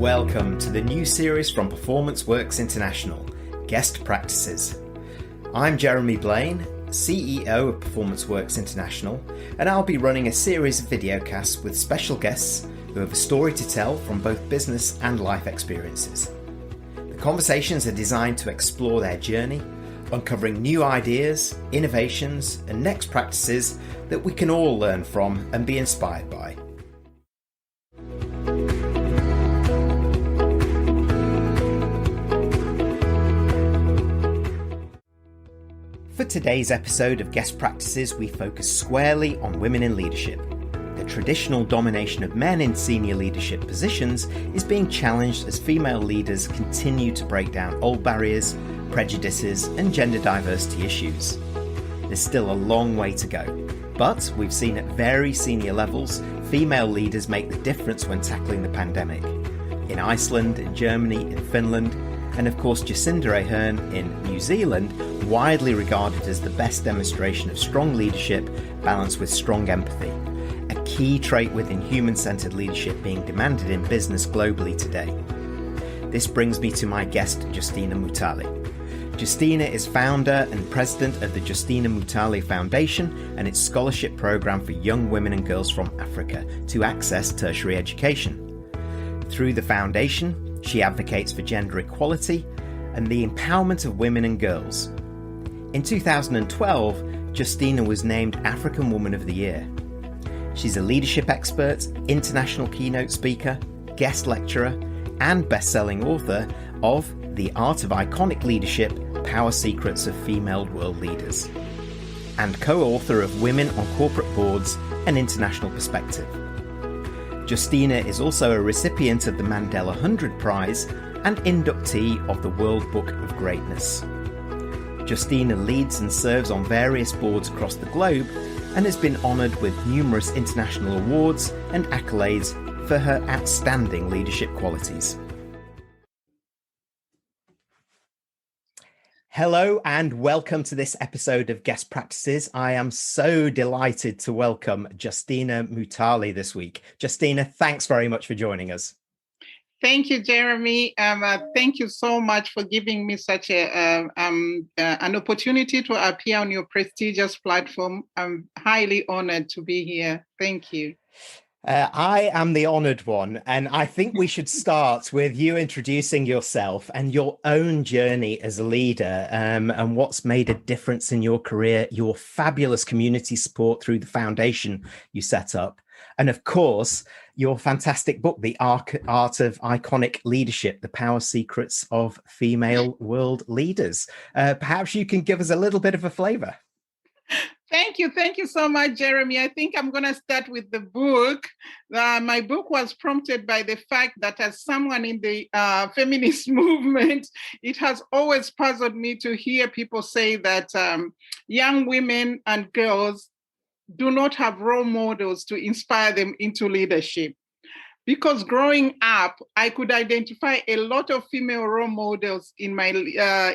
welcome to the new series from Performance Works International, Guest Practices. I'm Jeremy Blaine, CEO of Performance Works International, and I'll be running a series of videocasts with special guests who have a story to tell from both business and life experiences. The conversations are designed to explore their journey, uncovering new ideas, innovations, and next practices that we can all learn from and be inspired by. For today's episode of Guest Practices, we focus squarely on women in leadership. The traditional domination of men in senior leadership positions is being challenged as female leaders continue to break down old barriers, prejudices, and gender diversity issues. There's still a long way to go, but we've seen at very senior levels, female leaders make the difference when tackling the pandemic. In Iceland, in Germany, in Finland, and of course Jacinda Ardern in New Zealand, widely regarded as the best demonstration of strong leadership balanced with strong empathy, a key trait within human-centered leadership being demanded in business globally today. This brings me to my guest, Justina Mutale. Justina is founder and president of the Justina Mutale Foundation and its scholarship program for young women and girls from Africa to access tertiary education. Through the foundation, she advocates for gender equality and the empowerment of women and girls. In 2012, Justina was named African Woman of the Year. She's a leadership expert, international keynote speaker, guest lecturer, and best-selling author of The Art of Iconic Leadership: Power Secrets of Female World Leaders, and co-author of Women on Corporate Boards: An International Perspective. Justina is also a recipient of the MANDELA 100 Prize and inductee of the World Book of Greatness. Justina leads and serves on various boards across the globe and has been honoured with numerous international awards and accolades for her outstanding leadership qualities. Hello and welcome to this episode of Guest Practices. I am so delighted to welcome Justina Mutale this week. Justina, thanks very much for joining us. Thank you, Jeremy. Thank you so much for giving me such an opportunity to appear on your prestigious platform. I'm highly honored to be here. Thank you. I am the honoured one, and I think we should start with you introducing yourself and your own journey as a leader, and what's made a difference in your career, your fabulous community support through the foundation you set up, and of course, your fantastic book, The Art of Iconic Leadership: The Power Secrets of Female World Leaders. Perhaps you can give us a little bit of a flavour. Thank you. Thank you so much, Jeremy. I think I'm going to start with the book. My book was prompted by the fact that as someone in the feminist movement, it has always puzzled me to hear people say that young women and girls do not have role models to inspire them into leadership. Because growing up, I could identify a lot of female role models in my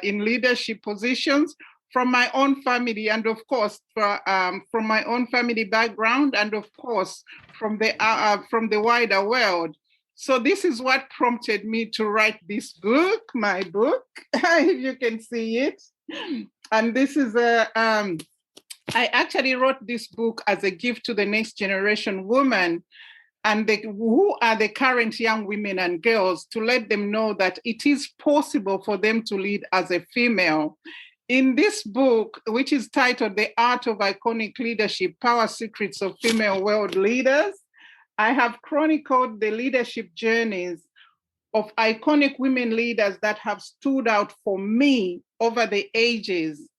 in leadership positions, from my own family, and of course, from my own family background, and of course, from the wider world. So this is what prompted me to write this book, my book, if you can see it. And this is I actually wrote this book as a gift to the next generation women, and who are the current young women and girls, to let them know that it is possible for them to lead as a female. In this book, which is titled The Art of Iconic Leadership: Power Secrets of Female World Leaders, I have chronicled the leadership journeys of iconic women leaders that have stood out for me over the ages,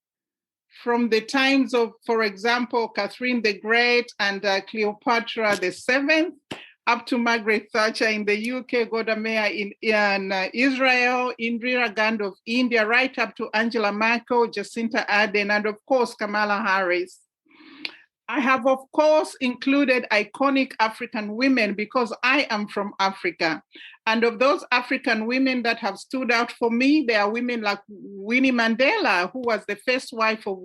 from the times of, for example, Catherine the Great and Cleopatra the Seventh, up to Margaret Thatcher in the UK, Golda Meir in Israel, Indira Gandhi of India, right up to Angela Merkel, Jacinda Ardern, and of course, Kamala Harris. I have, of course, included iconic African women because I am from Africa. And of those African women that have stood out for me, there are women like Winnie Mandela, who was the first wife of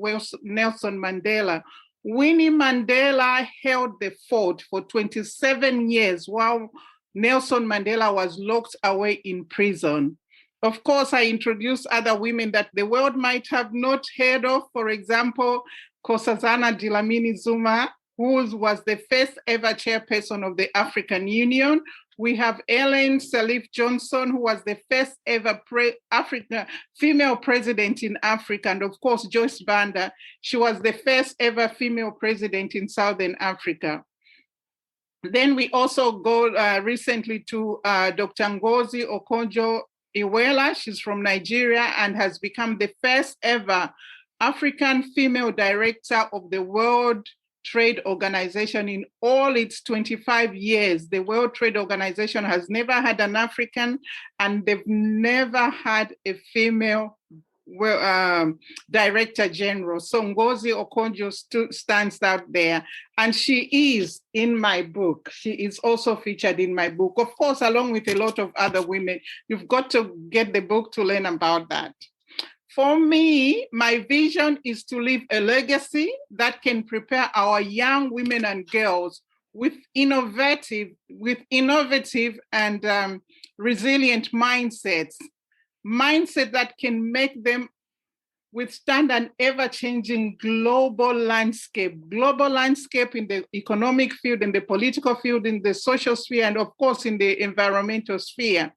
Nelson Mandela, Winnie Mandela held the fort for 27 years while Nelson Mandela was locked away in prison. Of course, I introduced other women that the world might have not heard of. For example, Nkosazana Dlamini Zuma, who was the first ever chairperson of the African Union. We have Ellen Sirleaf Johnson, who was the first ever female president in Africa. And of course, Joyce Banda, she was the first ever female president in Southern Africa. Then we also go recently to Dr. Ngozi Okonjo-Iweala. She's from Nigeria and has become the first ever African female director of the World Trade Organization in all its 25 years. The World Trade Organization has never had an African, and they've never had a female director general. So Ngozi Okonjo stands out there, and she is in my book. She is also featured in my book, of course, along with a lot of other women. You've got to get the book to learn about that. For me, my vision is to leave a legacy that can prepare our young women and girls with innovative and resilient mindsets that can make them withstand an ever-changing global landscape in the economic field, in the political field, in the social sphere, and of course in the environmental sphere.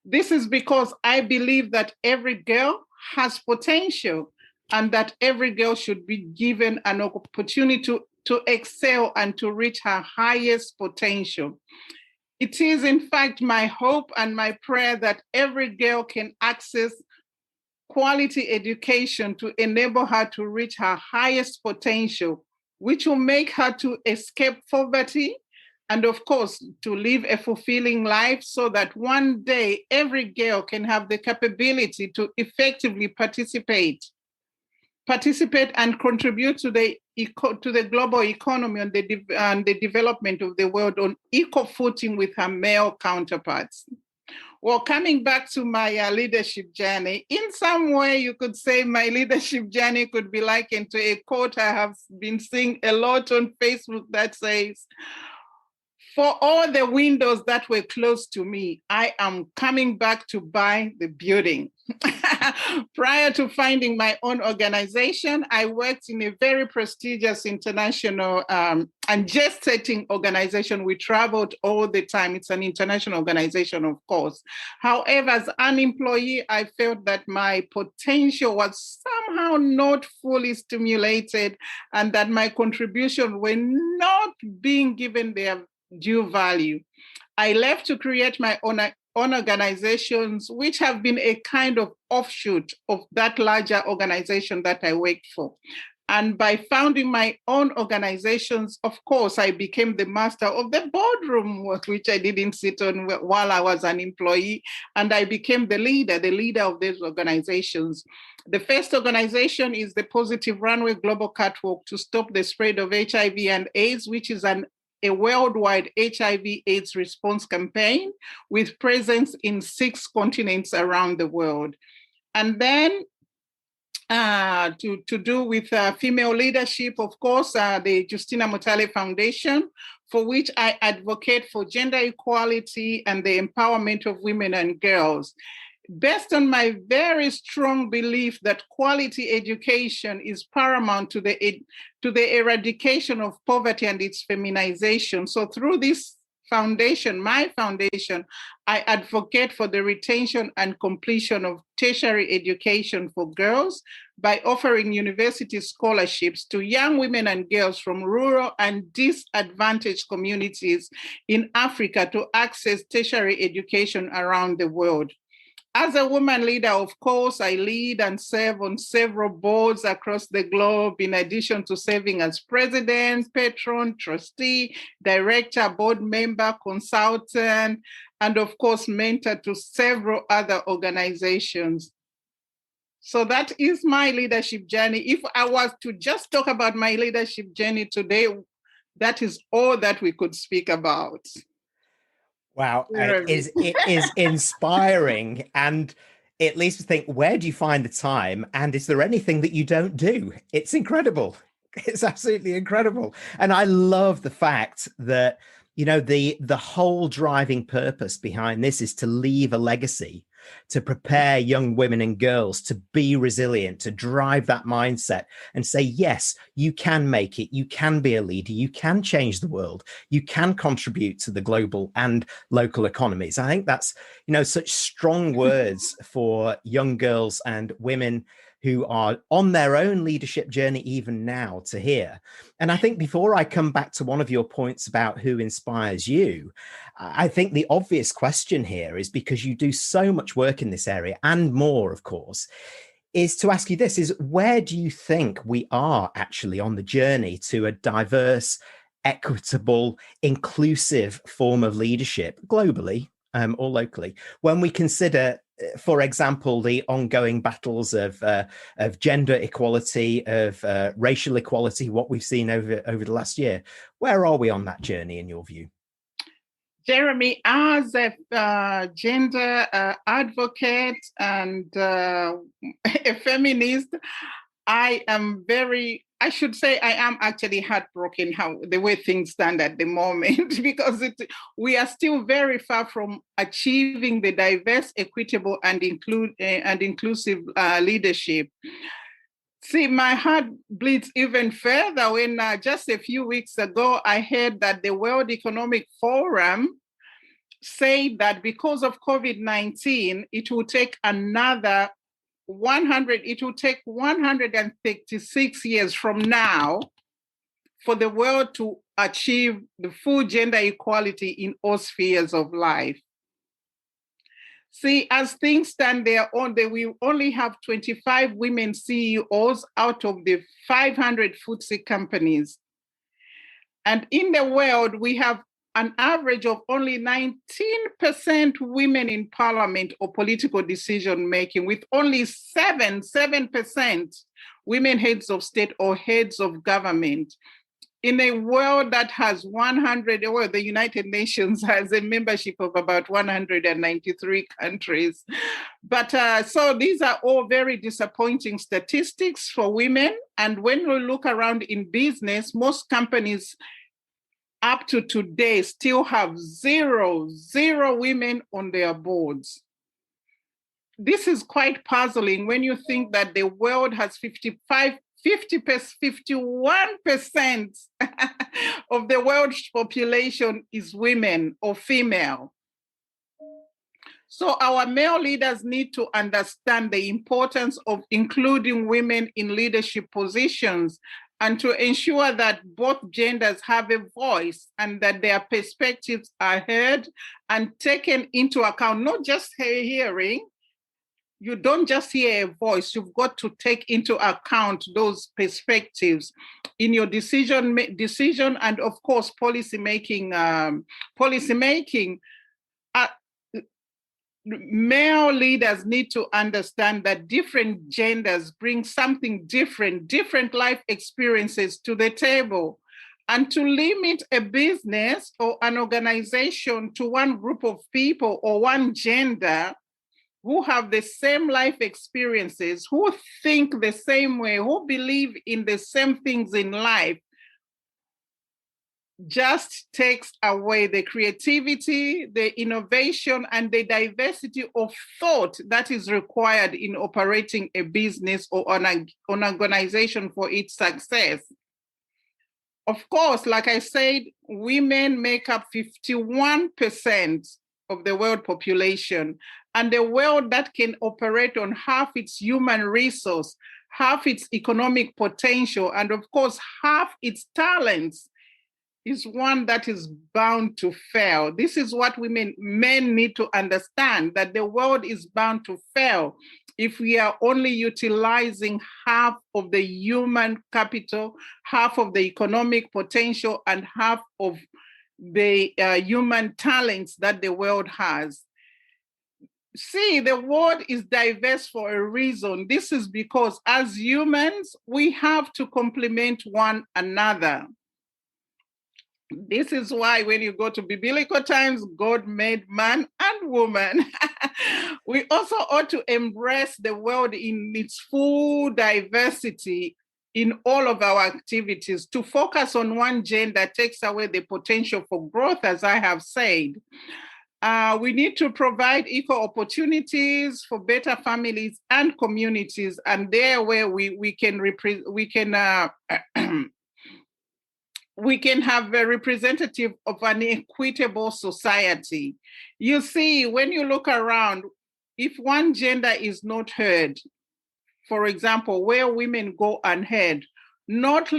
This is because I believe that every girl has potential and that every girl should be given an opportunity to excel and to reach her highest potential. It is, in fact, my hope and my prayer that every girl can access quality education to enable her to reach her highest potential, which will make her to escape poverty and, of course, to live a fulfilling life, so that one day every girl can have the capability to effectively participate and contribute to the global economy and the development of the world on equal footing with her male counterparts. Well, coming back to my leadership journey, in some way you could say my leadership journey could be likened to a quote I have been seeing a lot on Facebook that says, "For all the windows that were closed to me, I am coming back to buy the building." Prior to finding my own organization, I worked in a very prestigious international and jet-setting organization. We traveled all the time. It's an international organization, of course. However, as an employee, I felt that my potential was somehow not fully stimulated and that my contribution were not being given their due value. I left to create my own organizations, which have been a kind of offshoot of that larger organization that I worked for. And by founding my own organizations, of course, I became the master of the boardroom, which I didn't sit on while I was an employee. And I became the leader of these organizations. The first organization is the Positive Runway Global Catwalk to Stop the Spread of HIV and AIDS, which is a worldwide HIV/AIDS response campaign with presence in 6 continents around the world. And then to do with female leadership, of course, the Justina Mutale Foundation, for which I advocate for gender equality and the empowerment of women and girls. Based on my very strong belief that quality education is paramount to the eradication of poverty and its feminization. So through this foundation, my foundation, I advocate for the retention and completion of tertiary education for girls by offering university scholarships to young women and girls from rural and disadvantaged communities in Africa to access tertiary education around the world. As a woman leader, of course, I lead and serve on several boards across the globe, in addition to serving as president, patron, trustee, director, board member, consultant, and of course, mentor to several other organizations. So that is my leadership journey. If I was to just talk about my leadership journey today, that is all that we could speak about. Wow, it is inspiring, and it leads to think, where do you find the time, and is there anything that you don't do? It's incredible. It's absolutely incredible. And I love the fact that You know, the whole driving purpose behind this is to leave a legacy, to prepare young women and girls to be resilient, to drive that mindset and say, yes, you can make it. You can be a leader. You can change the world. You can contribute to the global and local economies. I think that's, you know, such strong words for young girls and women who are on their own leadership journey even now to hear. And I think before I come back to one of your points about who inspires you, I think the obvious question here is, because you do so much work in this area and more, of course, is to ask you this, is where do you think we are actually on the journey to a diverse, equitable, inclusive form of leadership globally or locally, when we consider, for example, the ongoing battles of gender equality, of racial equality, what we've seen over the last year? Where are we on that journey, in your view? Jeremy, as a gender advocate and a feminist, I am actually heartbroken how the way things stand at the moment, because we are still very far from achieving the diverse, equitable, and inclusive leadership. See, my heart bleeds even further when just a few weeks ago, I heard that the World Economic Forum said that because of COVID-19, it will take 136 years from now for the world to achieve the full gender equality in all spheres of life. See, as things stand, they will only have 25 women CEOs out of the 500 FTSE companies. And in the world, we have an average of only 19% women in parliament or political decision making, with only 7% women heads of state or heads of government. In a world that has the United Nations has a membership of about 193 countries. But so these are all very disappointing statistics for women. And when we look around in business, most companies up to today still have zero women on their boards. This is quite puzzling when you think that the world has 51% of the world's population is women or female. So our male leaders need to understand the importance of including women in leadership positions, and to ensure that both genders have a voice and that their perspectives are heard and taken into account, not just hearing. You don't just hear a voice, you've got to take into account those perspectives in your decision and, of course, policy making. Male leaders need to understand that different genders bring something different life experiences to the table. And to limit a business or an organization to one group of people or one gender who have the same life experiences, who think the same way, who believe in the same things in life, just takes away the creativity, the innovation, and the diversity of thought that is required in operating a business or an organization for its success. Of course, like I said, women make up 51% of the world population, and the world that can operate on half its human resource, half its economic potential, and of course, half its talents is one that is bound to fail. This is what men need to understand, that the world is bound to fail if we are only utilizing half of the human capital, half of the economic potential, and half of the human talents that the world has. See, the world is diverse for a reason. This is because as humans, we have to complement one another. This is why when you go to biblical times, God made man and woman. We also ought to embrace the world in its full diversity in all of our activities. To focus on one gender takes away the potential for growth, as I have said. We need to provide equal opportunities for better families and communities, and there where we can we can have a representative of an equitable society. You see, when you look around, if one gender is not heard, for example, where women go unheard, not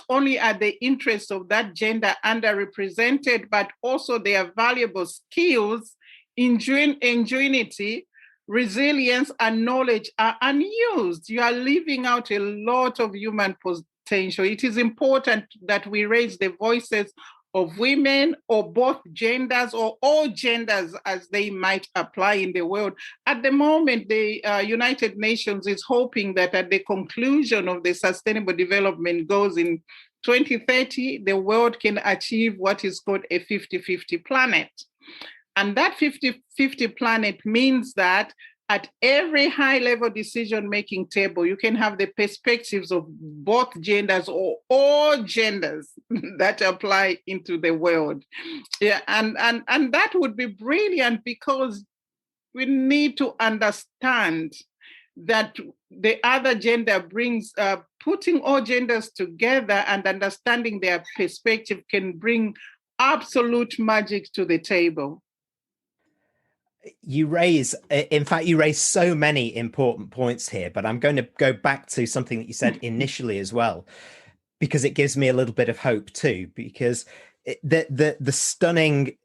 only are the interests of that gender underrepresented, but also their valuable skills, ingenuity, resilience, and knowledge are unused. You are leaving out a lot of human potential. It is important that we raise the voices of women, or both genders, or all genders as they might apply in the world. At the moment, the United Nations is hoping that at the conclusion of the Sustainable Development Goals in 2030, the world can achieve what is called a 50-50 planet. And that 50-50 planet means that at every high-level decision-making table, you can have the perspectives of both genders or all genders that apply into the world. Yeah, and that would be brilliant, because we need to understand that the other gender brings, putting all genders together and understanding their perspective can bring absolute magic to the table. You raise so many important points here, but I'm going to go back to something that you said initially as well, because it gives me a little bit of hope too, because the stunning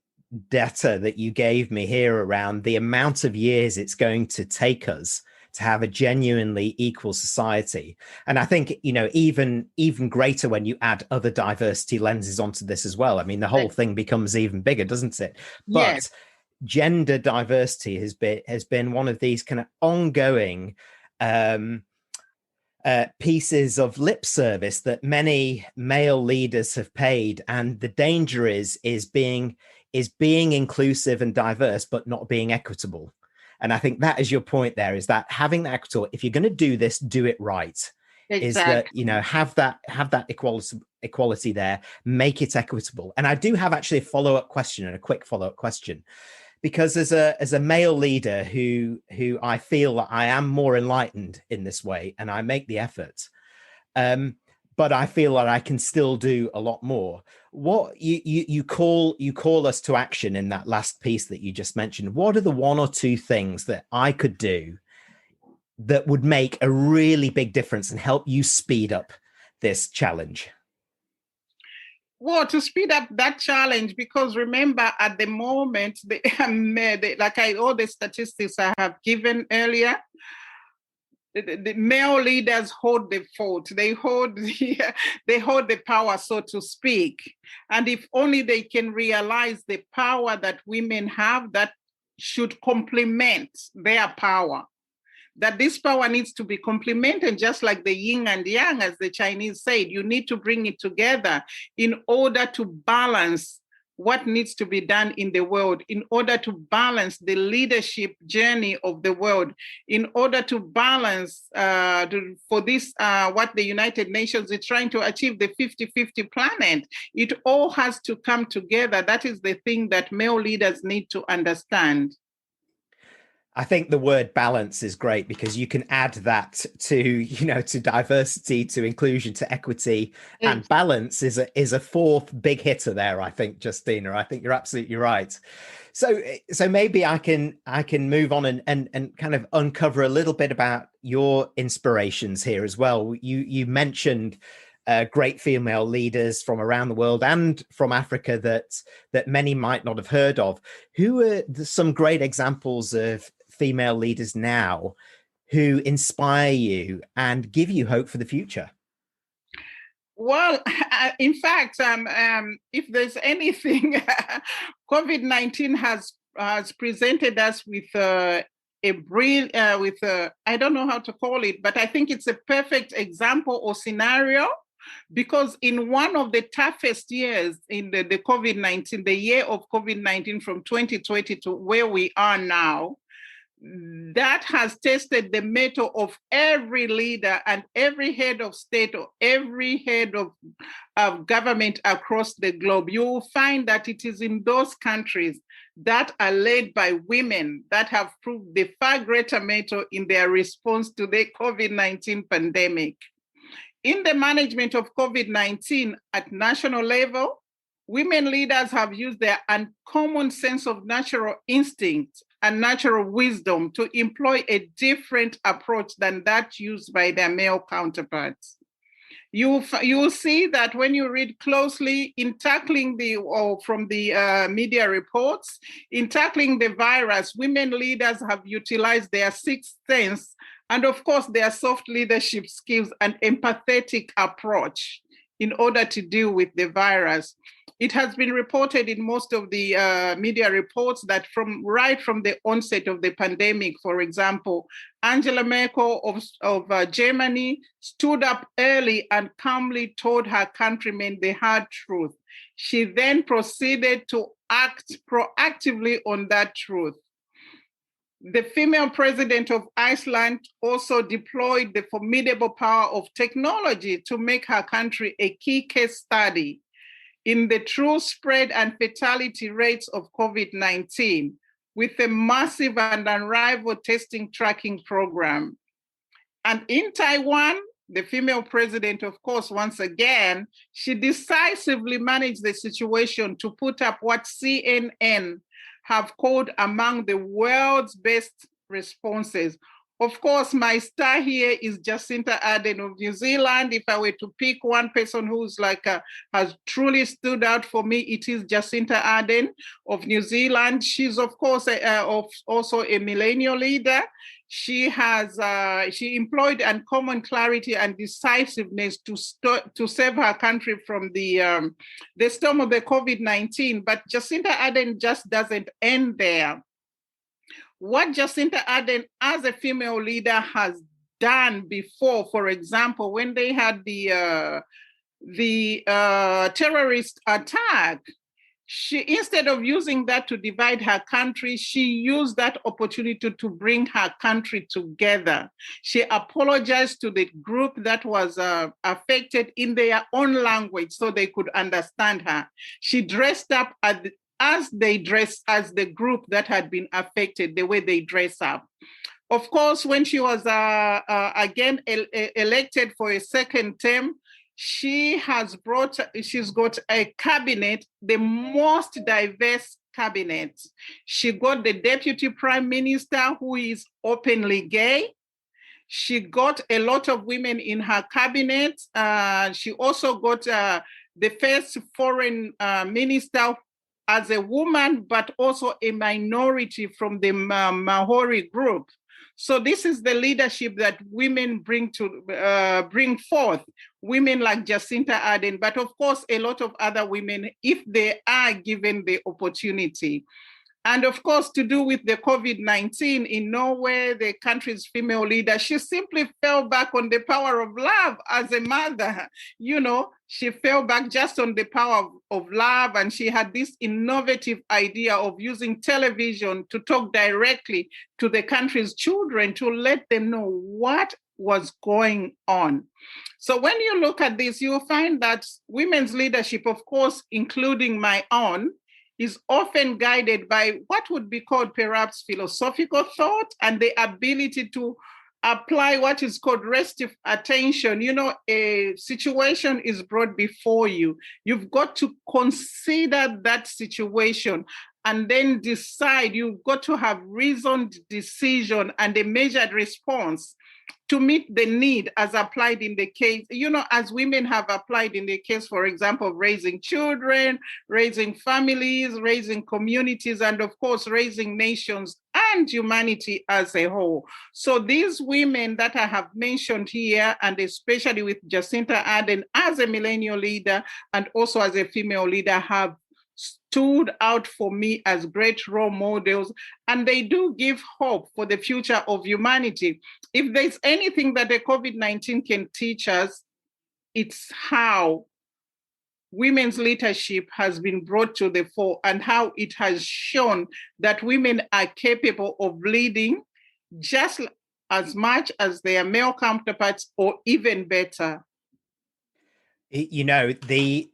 data that you gave me here around the amount of years it's going to take us to have a genuinely equal society. And I think, even greater when you add other diversity lenses onto this as well. I mean, the whole thing becomes even bigger, doesn't it? Yes. But gender diversity has been one of these kind of ongoing pieces of lip service that many male leaders have paid, and the danger is being inclusive and diverse but not being equitable. And I think that is your point there, is that having that equitable, if you're going to do this, do it right. Exactly. Is that have that equality there, make it equitable. And I do have actually a quick follow-up question, because as a male leader who I feel that I am more enlightened in this way, and I make the effort, but I feel that I can still do a lot more. What you call us to action in that last piece that you just mentioned. What are the one or two things that I could do that would make a really big difference and help you speed up this challenge? Well, to speed up that challenge, because remember, at the moment, all the statistics I have given earlier, the male leaders hold the fort. They hold the power, so to speak. And if only they can realize the power that women have, that should complement their power. That this power needs to be complemented, just like the yin and yang, as the Chinese said. You need to bring it together in order to balance what needs to be done in the world, in order to balance the leadership journey of the world, in order to balance for this, what the United Nations is trying to achieve, the 50-50 planet. It all has to come together. That is the thing that male leaders need to understand. I think the word balance is great, because you can add that to diversity, to inclusion, to equity, and balance is a fourth big hitter there. I think, Justina, I think you're absolutely right. So maybe I can move on and kind of uncover a little bit about your inspirations here as well. You mentioned great female leaders from around the world and from Africa that many might not have heard of. Who are some great examples of female leaders now who inspire you and give you hope for the future? Well, in fact, if there's anything, COVID-19 has presented us with I don't know how to call it, but I think it's a perfect example or scenario, because in one of the toughest years in the COVID-19, the year of COVID-19 from 2020 to where we are now, that has tested the mettle of every leader and every head of state or every head of government across the globe. You will find that it is in those countries that are led by women that have proved the far greater mettle in their response to the COVID-19 pandemic. In the management of COVID-19 at national level, women leaders have used their uncommon sense of natural instinct and natural wisdom to employ a different approach than that used by their male counterparts. You will see that when you read closely in tackling from the media reports, in tackling the virus, women leaders have utilized their sixth sense and of course their soft leadership skills and empathetic approach in order to deal with the virus. It has been reported in most of the media reports that right from the onset of the pandemic, for example, Angela Merkel of Germany stood up early and calmly told her countrymen the hard truth. She then proceeded to act proactively on that truth. The female president of Iceland also deployed the formidable power of technology to make her country a key case study in the true spread and fatality rates of COVID-19 with a massive and unrivaled testing tracking program. And in Taiwan, the female president, of course, once again, she decisively managed the situation to put up what CNN have called among the world's best responses. Of course, my star here is Jacinda Ardern of New Zealand. If I were to pick one person who's has truly stood out for me, it is Jacinda Ardern of New Zealand. She's of course also a millennial leader. She employed uncommon clarity and decisiveness to save her country from the storm of the COVID-19. But Jacinda Ardern just doesn't end there. What Jacinda Ardern as a female leader has done before, for example, when they had the terrorist attack, she, instead of using that to divide her country, she used that opportunity to bring her country together. She apologized to the group that was affected in their own language so they could understand her. She dressed up as the group that had been affected, the way they dress up. Of course, when she was again elected for a second term, she's got a cabinet, the most diverse cabinet. She got the deputy prime minister who is openly gay. She got a lot of women in her cabinet. She also got the first foreign minister as a woman, but also a minority from the Maori group. So this is the leadership that women bring forth, women like Jacinda Ardern, but of course, a lot of other women, if they are given the opportunity. And of course, to do with the COVID-19 in Norway, the country's female leader, she simply fell back on the power of love as a mother. You know, she fell back just on the power of love, and she had this innovative idea of using television to talk directly to the country's children to let them know what was going on. So when you look at this, you'll find that women's leadership, of course, including my own, is often guided by what would be called perhaps philosophical thought and the ability to apply what is called restive attention. You know, a situation is brought before you. You've got to consider that situation and then decide. You've got to have reasoned decision and a measured response to meet the need as applied in the case, you know, as women have applied in the case, for example, raising children, raising families, raising communities, and of course, raising nations and humanity as a whole. So these women that I have mentioned here, and especially with Jacinda Ardern as a millennial leader and also as a female leader, have stood out for me as great role models, and they do give hope for the future of humanity. If there's anything that the COVID-19 can teach us, it's how women's leadership has been brought to the fore and how it has shown that women are capable of leading just as much as their male counterparts, or even better. You know, these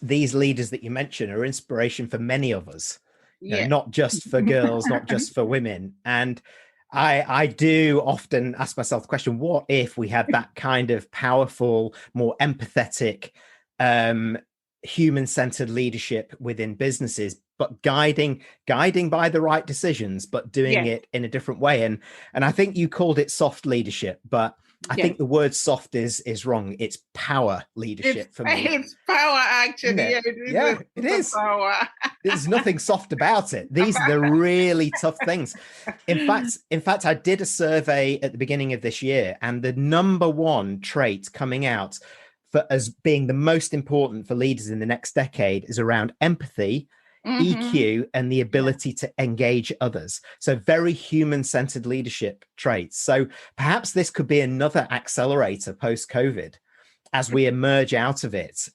leaders that you mentioned are inspiration for many of us. You know, Yeah. not just for girls, not just for women. And I do often ask myself the question, what if we had that kind of powerful, more empathetic, human-centered leadership within businesses, but guiding by the right decisions, but doing it in a different way. And I think you called it soft leadership, but I think the word soft is wrong. It's power leadership for me. It's power, actually. It? Yeah, It is. Power. There's nothing soft about it. These are the really tough things. In fact, I did a survey at the beginning of this year, and the number one trait coming out for as being the most important for leaders in the next decade is around empathy, EQ, and the ability to engage others. So very human-centered leadership traits. So perhaps this could be another accelerator post-COVID as we emerge out of it,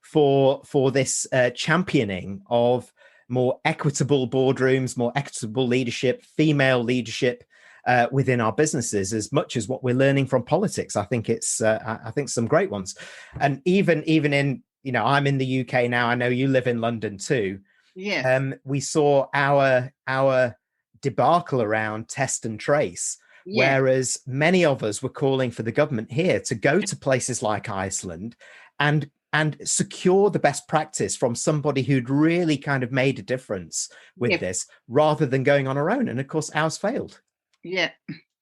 for this championing of more equitable boardrooms, more equitable leadership, female leadership within our businesses, as much as what we're learning from politics. I think it's I think some great ones. And even in, you know, I'm in the UK now. I know you live in London too. Yes. We saw our debacle around test and trace. Yes. Whereas many of us were calling for the government here to go to places like Iceland and secure the best practice from somebody who'd really kind of made a difference with this, rather than going on our own. And of course, ours failed. Yeah.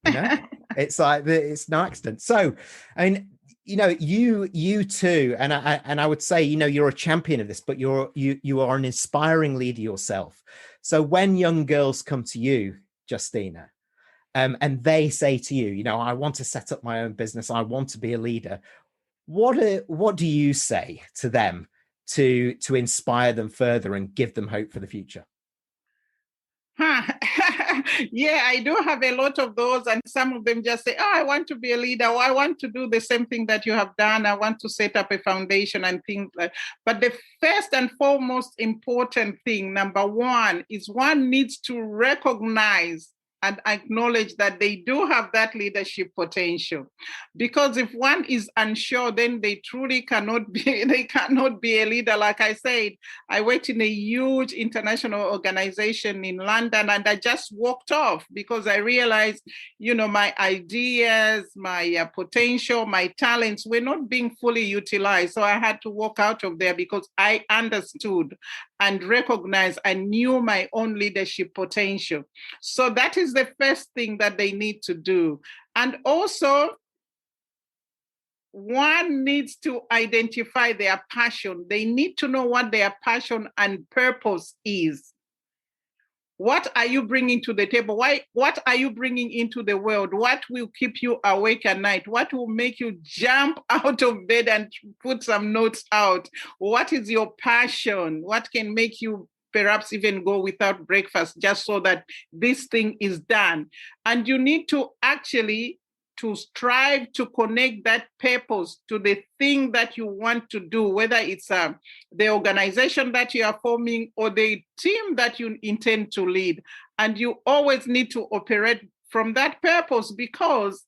You know, it's like, it's no accident. So, I mean, you know, you too, and I would say, you know, you're a champion of this, but you are an inspiring leader yourself. So when young girls come to you, Justina, and they say to you, you know, I want to set up my own business, I want to be a leader, what do you say to them to inspire them further and give them hope for the future? Yeah, I do have a lot of those, and some of them just say, oh, I want to be a leader, or I want to do the same thing that you have done, I want to set up a foundation and things like. But the first and foremost important thing, number one, is one needs to recognize and acknowledge that they do have that leadership potential. Because if one is unsure, then they truly cannot be a leader. Like I said, I worked in a huge international organization in London, and I just walked off because I realized, you know, my ideas, my potential, my talents were not being fully utilized. So I had to walk out of there because I understood and recognized and knew my own leadership potential. So that is the first thing that they need to do. And also, one needs to identify their passion. They need to know what their passion and purpose is. What are you bringing to the table? What are you bringing into the world? What will keep you awake at night? What will make you jump out of bed and put some notes out? What is your passion? What can make you perhaps even go without breakfast just so that this thing is done? And you need to actually to strive to connect that purpose to the thing that you want to do, whether it's the organization that you are forming or the team that you intend to lead. And you always need to operate from that purpose, because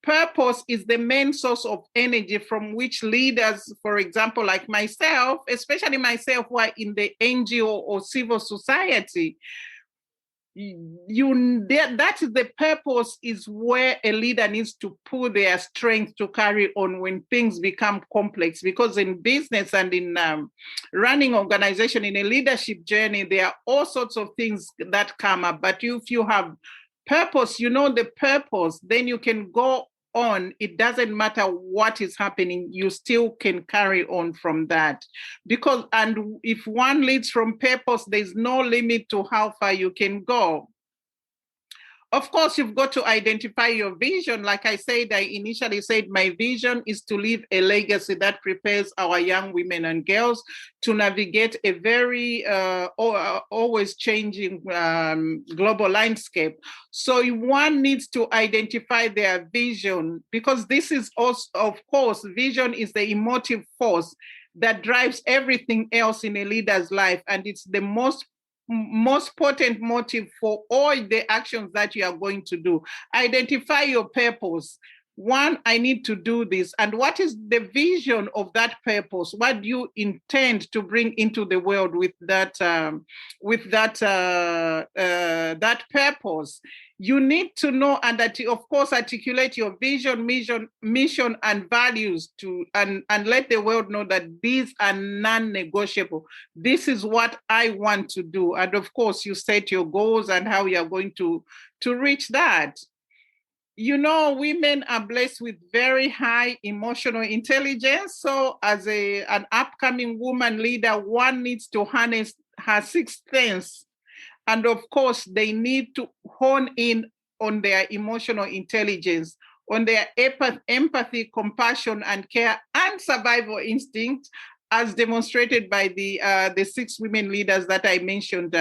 purpose is the main source of energy from which leaders, for example, like myself, especially myself who are in the NGO or civil society, that is the purpose, is where a leader needs to pull their strength to carry on when things become complex. Because in business and in running organization, in a leadership journey, there are all sorts of things that come up. But if you have purpose, you know the purpose, then you can go on. It doesn't matter what is happening, you still can carry on from that. Because, and if one leads from purpose, there's no limit to how far you can go. Of course, you've got to identify your vision. Like I said, I initially said my vision is to leave a legacy that prepares our young women and girls to navigate a very always changing global landscape. So one needs to identify their vision, because this is also, of course, vision is the emotive force that drives everything else in a leader's life. And it's the most most potent motive for all the actions that you are going to do. Identify your purpose. One, I need to do this. And what is the vision of that purpose? What do you intend to bring into the world with that that purpose? You need to know and of course articulate your vision, mission, and values to and let the world know that these are non-negotiable. This is what I want to do. And of course, you set your goals and how you are going to reach that. You know, women are blessed with very high emotional intelligence. So as an upcoming woman leader, one needs to harness her sixth sense. And of course, they need to hone in on their emotional intelligence, on their empathy, compassion, and care, and survival instinct, as demonstrated by the 6 women leaders that I mentioned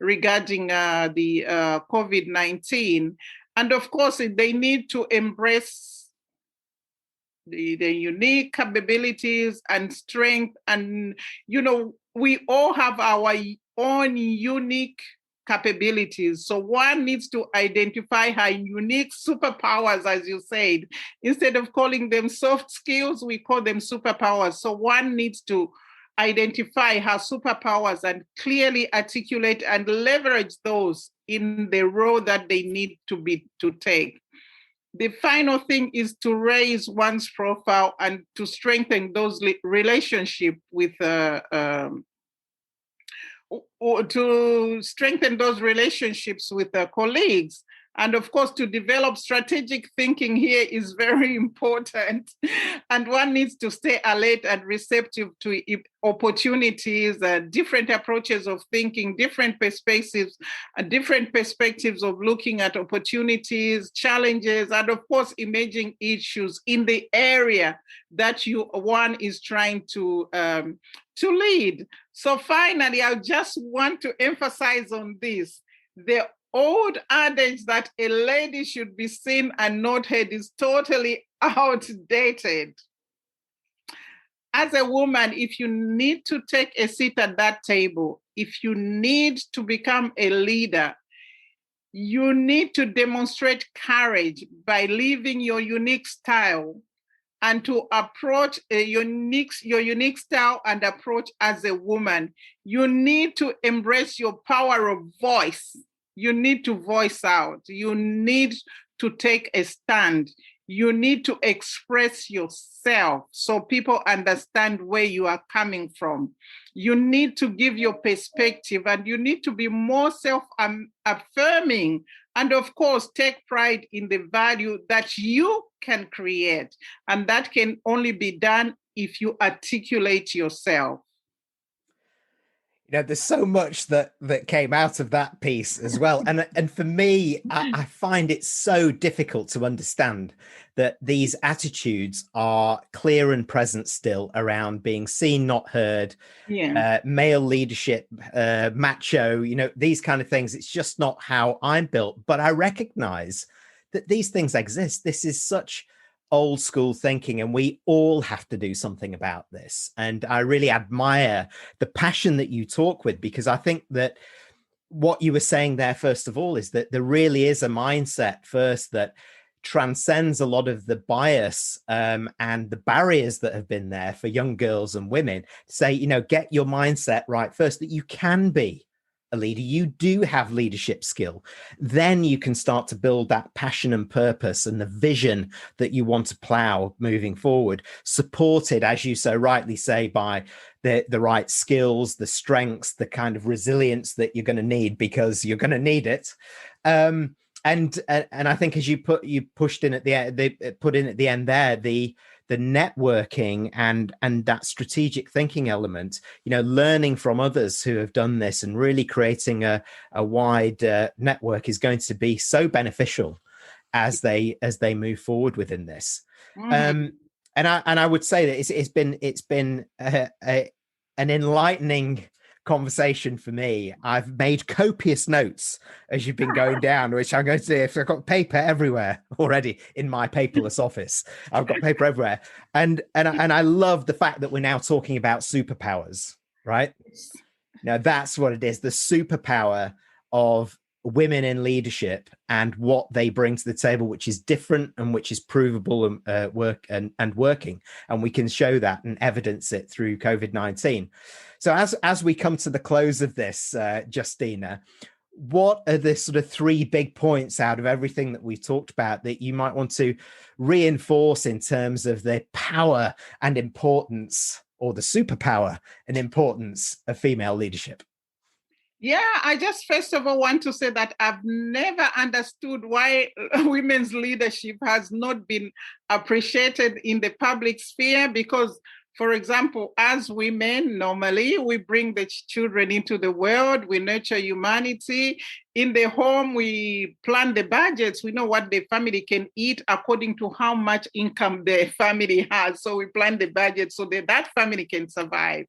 regarding the COVID-19. And of course, they need to embrace the unique capabilities and strength. And, you know, we all have our own unique capabilities. So one needs to identify her unique superpowers, as you said. Instead of calling them soft skills, we call them superpowers. So one needs to identify her superpowers and clearly articulate and leverage those in the role that they need to take. The final thing is to raise one's profile and to strengthen those relationships with colleagues. And of course, to develop strategic thinking here is very important. And one needs to stay alert and receptive to opportunities, different approaches of thinking, different perspectives of looking at opportunities, challenges, and of course, emerging issues in the area that one is trying to lead. So finally, I just want to emphasize on this. The old adage that a lady should be seen and not heard is totally outdated. As a woman, if you need to take a seat at that table, if you need to become a leader, you need to demonstrate courage by living your unique style and to approach your unique style and approach as a woman. You need to embrace your power of voice. You need to voice out. You need to take a stand. You need to express yourself so people understand where you are coming from. You need to give your perspective, and you need to be more self-affirming. And of course, take pride in the value that you can create. And that can only be done if you articulate yourself. You know, there's so much that came out of that piece as well. And for me, I find it so difficult to understand that these attitudes are clear and present still around being seen, not heard, male leadership, macho, you know, these kind of things. It's just not how I'm built. But I recognize that these things exist. This is such old school thinking, and we all have to do something about this. And I really admire the passion that you talk with, because I think that what you were saying there, first of all, is that there really is a mindset first that transcends a lot of the bias and the barriers that have been there for young girls and women. Say, you know, get your mindset right first, that you can be a leader, you do have leadership skill. Then you can start to build that passion and purpose and the vision that you want to plow moving forward, supported, as you so rightly say, by the right skills, the strengths, the kind of resilience that you're going to need, because you're going to need it. And I think, as you put in at the end there, the networking and that strategic thinking element, you know, learning from others who have done this and really creating a wide network is going to be so beneficial as they move forward within this. Mm-hmm. And I would say that it's been an enlightening conversation for me. I've made copious notes as you've been going down, which I'm going to do. If I've got paper everywhere already in my paperless office, I've got paper everywhere, and I love the fact that we're now talking about superpowers, right? Now, that's what it is, the superpower of women in leadership and what they bring to the table, which is different and which is provable and working. And we can show that and evidence it through COVID-19. So as we come to the close of this, Justina, what are the sort of 3 big points out of everything that we've talked about that you might want to reinforce in terms of the power and importance, or the superpower and importance, of female leadership? Yeah, I just first of all want to say that I've never understood why women's leadership has not been appreciated in the public sphere, because, for example, as women, normally we bring the children into the world, we nurture humanity. In the home, we plan the budgets. We know what the family can eat according to how much income the family has. So we plan the budget so that family can survive.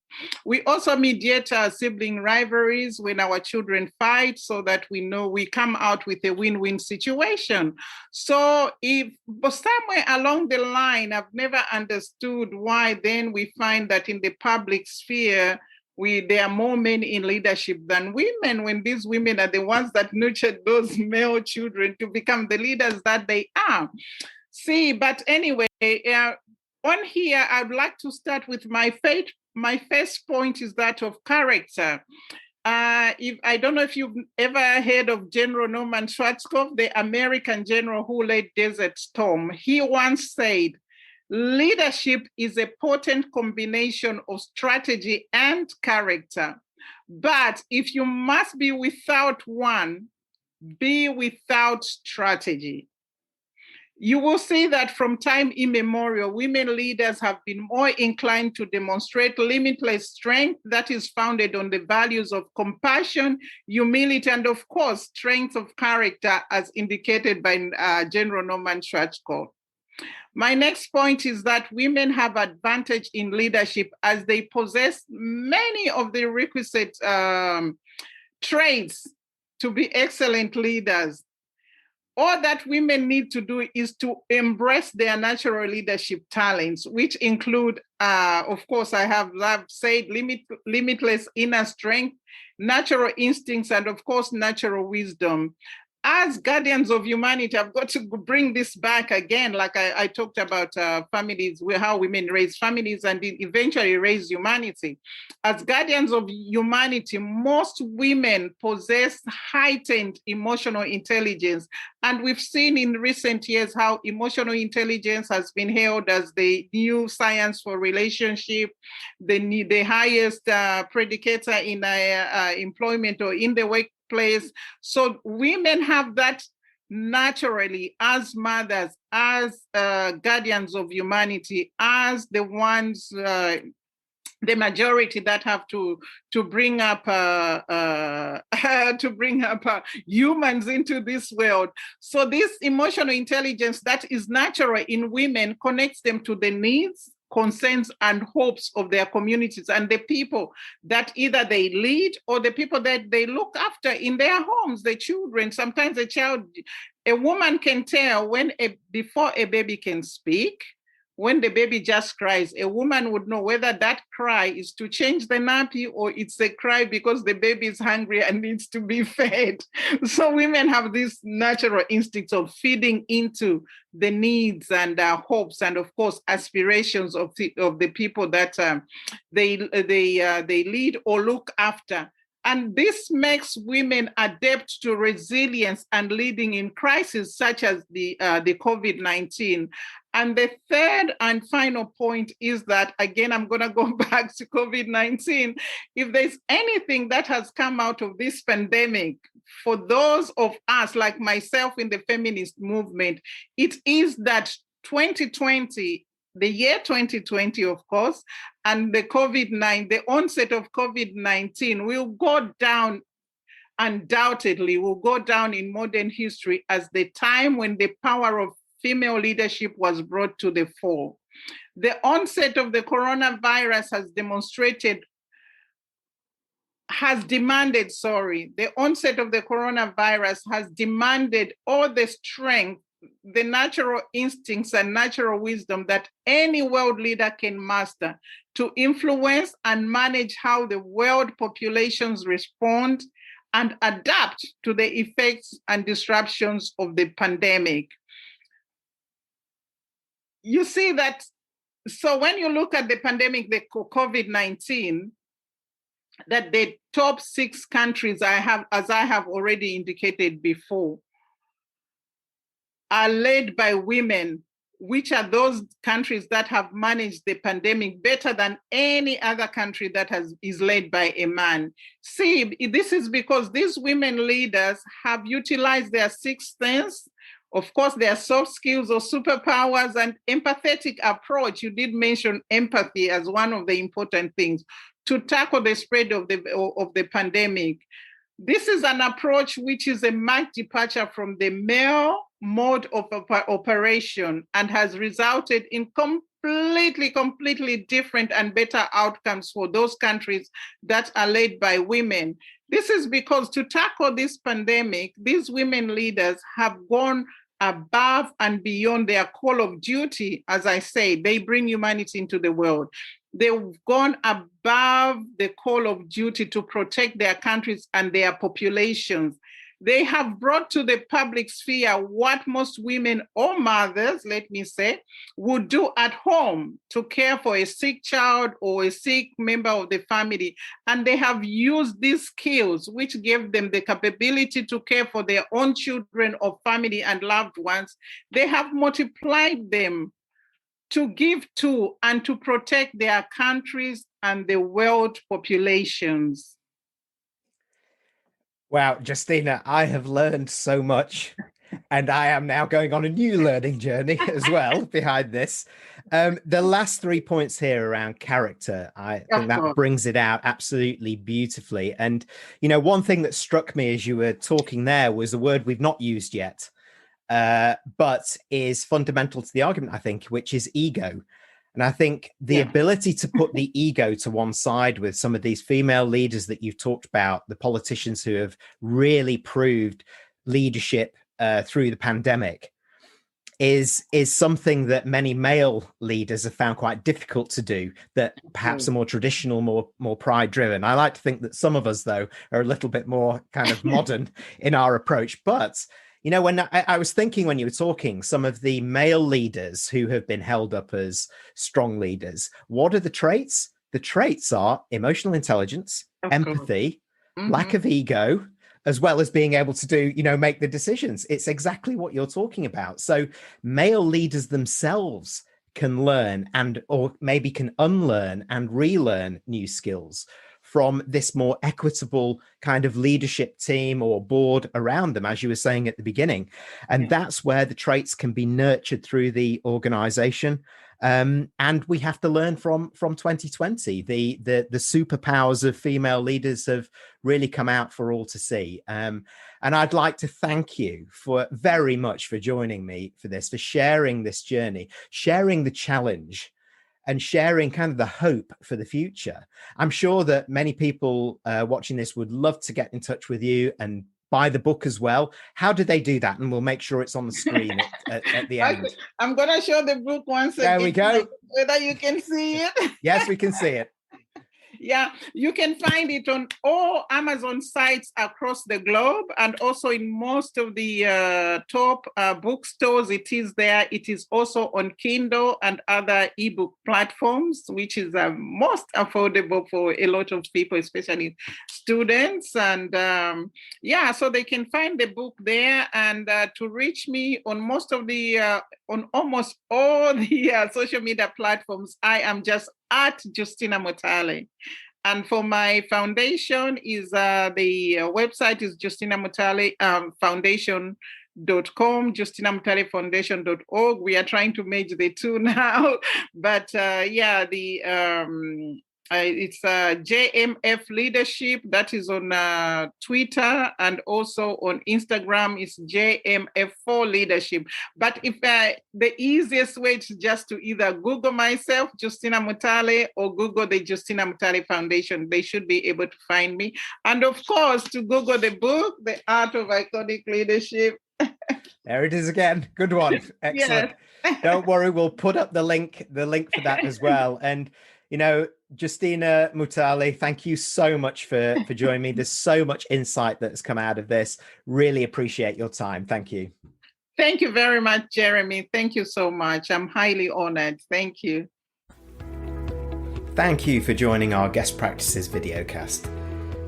We also mediate sibling rivalries when our children fight, so that we know we come out with a win-win situation. So but somewhere along the line, I've never understood why then we find that in the public sphere, there are more men in leadership than women, when these women are the ones that nurtured those male children to become the leaders that they are. But anyway, on here, I'd like to start with my first point is that of character. I don't know if you've ever heard of General Norman Schwarzkopf, the American general who led Desert Storm. He once said, "Leadership is a potent combination of strategy and character. But if you must be without one, be without strategy." You will see that from time immemorial, women leaders have been more inclined to demonstrate limitless strength that is founded on the values of compassion, humility, and of course, strength of character, as indicated by General Norman Schwarzkopf. My next point is that women have advantage in leadership as they possess many of the requisite traits to be excellent leaders. All that women need to do is to embrace their natural leadership talents, which include, of course, I've said limitless inner strength, natural instincts, and of course, natural wisdom. As guardians of humanity, I've got to bring this back again, like I talked about families, how women raise families and eventually raise humanity. As guardians of humanity, most women possess heightened emotional intelligence. And we've seen in recent years how emotional intelligence has been hailed as the new science for relationship, the highest predicator in employment or in the workplace. So women have that naturally as mothers, as guardians of humanity, as the ones, the majority that have to bring up humans into this world. So this emotional intelligence that is natural in women connects them to the needs, concerns, and hopes of their communities and the people that either they lead or the people that they look after in their homes, the children. Sometimes a woman can tell before a baby can speak. When the baby just cries, a woman would know whether that cry is to change the nappy or it's a cry because the baby is hungry and needs to be fed. So women have this natural instinct of feeding into the needs and hopes and, of course, aspirations of the people that they lead or look after. And this makes women adept to resilience and leading in crises such as the COVID-19. And the third and final point is that, again, I'm going to go back to COVID-19. If there's anything that has come out of this pandemic, for those of us like myself in the feminist movement, it is that 2020, the year 2020, of course, and the onset of COVID-19 will go down, undoubtedly will go down in modern history as the time when the power of female leadership was brought to the fore. The onset of the coronavirus the onset of the coronavirus has demanded all the strength the natural instincts and natural wisdom that any world leader can master to influence and manage how the world populations respond and adapt to the effects and disruptions of the pandemic. You see that, so when you look at the pandemic, the COVID-19, that the top 6 countries as I have already indicated before, are led by women, which are those countries that have managed the pandemic better than any other country that is led by a man. See, this is because these women leaders have utilized their 6th sense, of course, their soft skills or superpowers and empathetic approach. You did mention empathy as one of the important things to tackle the spread of the pandemic. This is an approach which is a marked departure from the male mode of operation and has resulted in completely different and better outcomes for those countries that are led by women. This is because to tackle this pandemic, these women leaders have gone above and beyond their call of duty. As I say, they bring humanity into the world. They've gone above the call of duty to protect their countries and their populations. They have brought to the public sphere what most women or mothers, let me say, would do at home to care for a sick child or a sick member of the family. And they have used these skills, which gave them the capability to care for their own children or family and loved ones. They have multiplied them to give to and to protect their countries and the world populations. Wow, Justina, I have learned so much, and I am now going on a new learning journey as well behind this. The last 3 points here around character, I think that brings it out absolutely beautifully. And, you know, one thing that struck me as you were talking there was a word we've not used yet, but is fundamental to the argument, I think, which is ego. And I think the ability to put the ego to one side with some of these female leaders that you've talked about, the politicians who have really proved leadership through the pandemic, is something that many male leaders have found quite difficult to do, that perhaps are more traditional, more pride driven. I like to think that some of us, though, are a little bit more kind of modern in our approach. But you know, when I was thinking when you were talking, some of the male leaders who have been held up as strong leaders, what are the traits? The traits are emotional intelligence, empathy, lack of ego, as well as being able to do, you know, make the decisions. It's exactly what you're talking about. So male leaders themselves can learn or maybe can unlearn and relearn new skills from this more equitable kind of leadership team or board around them, as you were saying at the beginning. And that's where the traits can be nurtured through the organization. And we have to learn from 2020. The superpowers of female leaders have really come out for all to see. And I'd like to thank you very much for joining me for this, for sharing this journey, sharing the challenge, and sharing kind of the hope for the future. I'm sure that many people watching this would love to get in touch with you and buy the book as well. How do they do that? And we'll make sure it's on the screen at the end. I'm going to show the book once again. There we go. Whether you can see it. Yes, we can see it. Yeah, you can find it on all Amazon sites across the globe, and also in most of the top bookstores. It is there. It is also on Kindle and other ebook platforms, which is most affordable for a lot of people, especially students. And so they can find the book there. And to reach me on on almost all the social media platforms, I am just at Justina Mutale. And for my foundation is the website is Justina Mutale Foundation.com, justinamutalefoundation.org. We are trying to merge the two now, but it's JMF Leadership. That is on Twitter, and also on Instagram is JMF4 Leadership. But if the easiest way is just to either Google myself, Justina Mutale, or Google the Justina Mutale Foundation. They should be able to find me. And of course, to Google the book, The Art of Iconic Leadership. There it is again. Good one. Excellent. Yes. Don't worry, we'll put up the link for that as well. And Justina Mutale, thank you so much for joining me. There's so much insight that's come out of this. Really appreciate your time. Thank you. Thank you very much, Jeremy. Thank you so much. I'm highly honored. Thank you. Thank you for joining our Guest Practices videocast.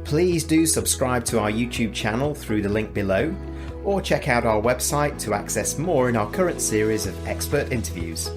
Please do subscribe to our YouTube channel through the link below, or check out our website to access more in our current series of expert interviews.